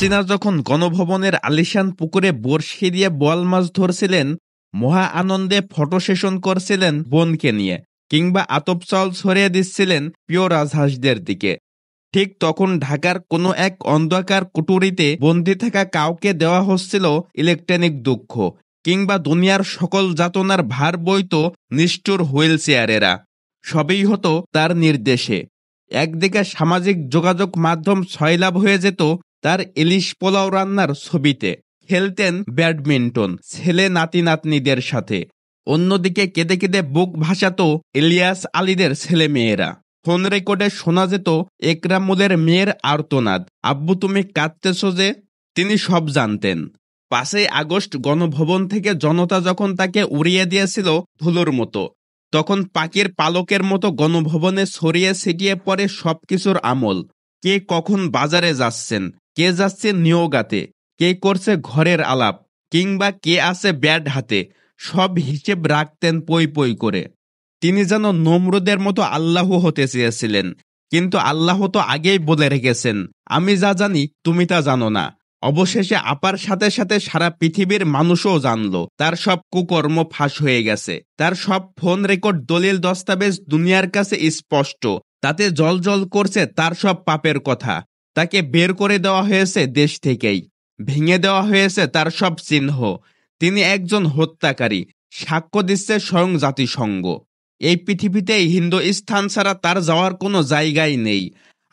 হাসিনা যখন গণভবনের আলিশান পুকুরে বড়শি দিয়ে বোয়াল মাছ ধরছিলেন, মহা আনন্দে ফটো সেশন করছিলেন বোনকে নিয়ে, কিংবা আতপ চাল ছড়িয়ে দিচ্ছিলেন প্রিয় রাজহাঁসদের দিকে, ঠিক তখন ঢাকার কোনো এক অন্ধকার কুটুরিতে বন্দি থাকা কাউকে দেওয়া হচ্ছিল ইলেকট্রনিক দুঃখ, কিংবা দুনিয়ার সকল যাতনার ভার বইত নিষ্ঠুর হুইল চেয়ারেরা। সবই হতো তার নির্দেশে। একদিকে সামাজিক যোগাযোগ মাধ্যম ছয়লাভ হয়ে যেত তার ইলিশ পোলাও রান্নার ছবিতে, খেলতেন ব্যাডমিন্টন ছেলে নাতি নাতনিদের সাথে। অন্যদিকে কেঁদে কেঁদে বুক ভাসাতো ইলিয়াস আলীদের ছেলে মেয়েরা। ফোন রেকর্ডে শোনা যেত একরামুলের মেয়ের আর্তনাদ, আব্বু তুমি কাঁদতেছ যে। তিনি সব জানতেন। 5ই আগস্ট গণভবন থেকে জনতা যখন তাকে উড়িয়ে দিয়েছিল ধুলোর মতো, তখন পাখির পালকের মতো গণভবনে ছড়িয়ে ছিটিয়ে পড়ে সবকিছুর আমল। কে কখন বাজারে যাচ্ছেন, কে যাচ্ছে নিয়োগাতে, কে করছে ঘরের আলাপ, কিংবা কে আছে ব্যাট হাতে, সব হিসেব রাখতেন পই পই করে। তিনি যেন নমরুদের মতো আল্লাহ হতে চেয়েছিলেন, কিন্তু আল্লাহ তো আগেই বলে রেখেছেন, আমি যা জানি তুমি তা জানো না। অবশেষে আপার সাথে সাথে সারা পৃথিবীর মানুষও জানলো তার সব কুকর্ম ফাঁস হয়ে গেছে। তার সব ফোন রেকর্ড দলিল দস্তাবেজ দুনিয়ার কাছে স্পষ্ট। তাতে জল করছে তার সব পাপের কথা। তাকে বের করে দেওয়া হয়েছে দেশ থেকেই, ভেঙে দেওয়া হয়েছে তার সব চিহ্ন। তিনি একজন হত্যাকারী, সাক্ষ্য দিচ্ছে স্বয়ং জাতিসংঘ। এই পৃথিবীতে হিন্দুস্থান ছাড়া তার যাওয়ার কোনো জায়গাই নেই।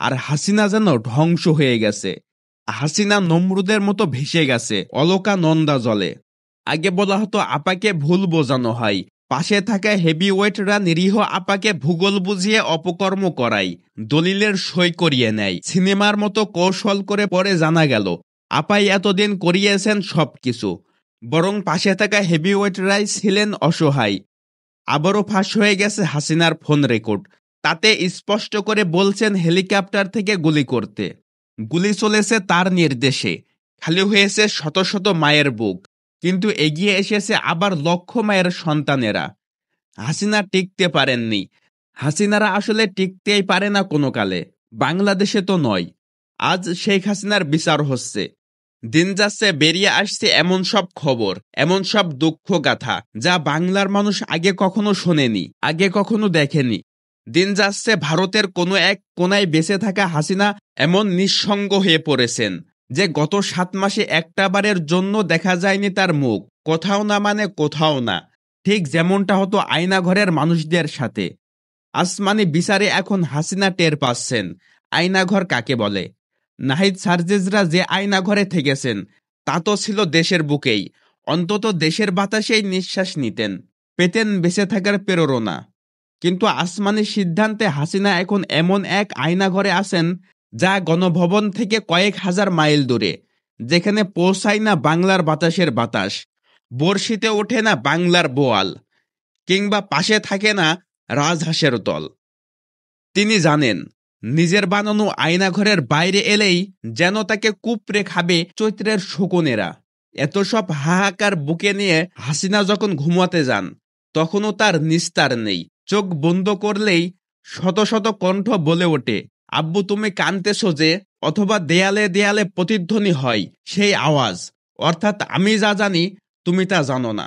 আর হাসিনা যেন ধ্বংস হয়ে গেছে। হাসিনা নমরুদের মতো ভেসে গেছে অলকা নন্দা জলে। আগে বলা হতো আপাকে ভুল বোঝানো হয়, পাশে থাকা হেভিওয়েটরা নিরীহ আপাকে ভূগোল বুঝিয়ে অপকর্ম করায়, দলিলের সই করিয়ে নেয়। সিনেমার মতো কৌশল করে পরে জানা গেল আপাই এতদিন করিয়েছেন সবকিছু, বরং পাশে থাকা হেভিওয়েটরাই ছিলেন অসহায়। আবারও ফাঁস হয়ে গেছে হাসিনার ফোন রেকর্ড। তাতে স্পষ্ট করে বলছেন হেলিকপ্টার থেকে গুলি করতে। গুলি চলেছে তার নির্দেশে। খালি হয়েছে শত শত মায়ের বুক, কিন্তু এগিয়ে এসেছে আবার লক্ষ মায়ের সন্তানেরা। হাসিনা টিকতে পারেননি। হাসিনারা আসলে টিকতেই পারে না কোনো কালে, বাংলাদেশে তো নয়। আজ শেখ হাসিনার বিচার হচ্ছে। দিন যাচ্ছে বেরিয়ে আসছে এমন সব খবর, এমন সব দুঃখ গাথা যা বাংলার মানুষ আগে কখনো শোনেনি, আগে কখনো দেখেনি। দিন যাচ্ছে ভারতের কোনো এক কোনায় বেঁচে থাকা হাসিনা এমন নিঃসঙ্গ হয়ে পড়েছেন যে গত 7 মাসে একটা বারের জন্য দেখা যায়নি তার মুখ। কোথাও না মানে কোথাও না, ঠিক যেমনটা হতো আয়নাঘরের মানুষদের সাথে। আসমানি বিচারে এখন হাসিনা টের পাচ্ছেন আয়নাঘর কাকে বলে। নাহিদ সার্জিজরা যে আয়নাঘরে থেকেছেন তা তো ছিল দেশের বুকেই, অন্তত দেশের বাতাসেই নিঃশ্বাস নিতেন, পেতেন বেঁচে থাকার প্রেরণা। কিন্তু আসমানি সিদ্ধান্তে হাসিনা এখন এমন এক আয়নাঘরে আছেন যা গণভবন থেকে কয়েক হাজার মাইল দূরে, যেখানে পৌঁছায় না বাংলার বাতাসের বাতাস, বর্ষিতে ওঠে না বাংলার বোয়াল, কিংবা পাশে থাকে না রাজহাঁসের দল। তিনি জানেন নিজের বানানো আয়নাঘরের বাইরে এলেই যেন তাকে কুপড়ে খাবে চৈত্রের শকুনেরা। এত সব হাহাকার বুকে নিয়ে হাসিনা যখন ঘুমাতে যান, তখনও তার নিস্তার নেই। চোখ বন্ধ করলেই শত শত কণ্ঠ বলে ওঠে, আব্বু তুমি কাঁদতেছো যে। অথবা দেয়ালে দেয়ালে প্রতিধ্বনি হয় সেই আওয়াজ, অর্থাৎ আমি যা জানি তুমি তা জানো না।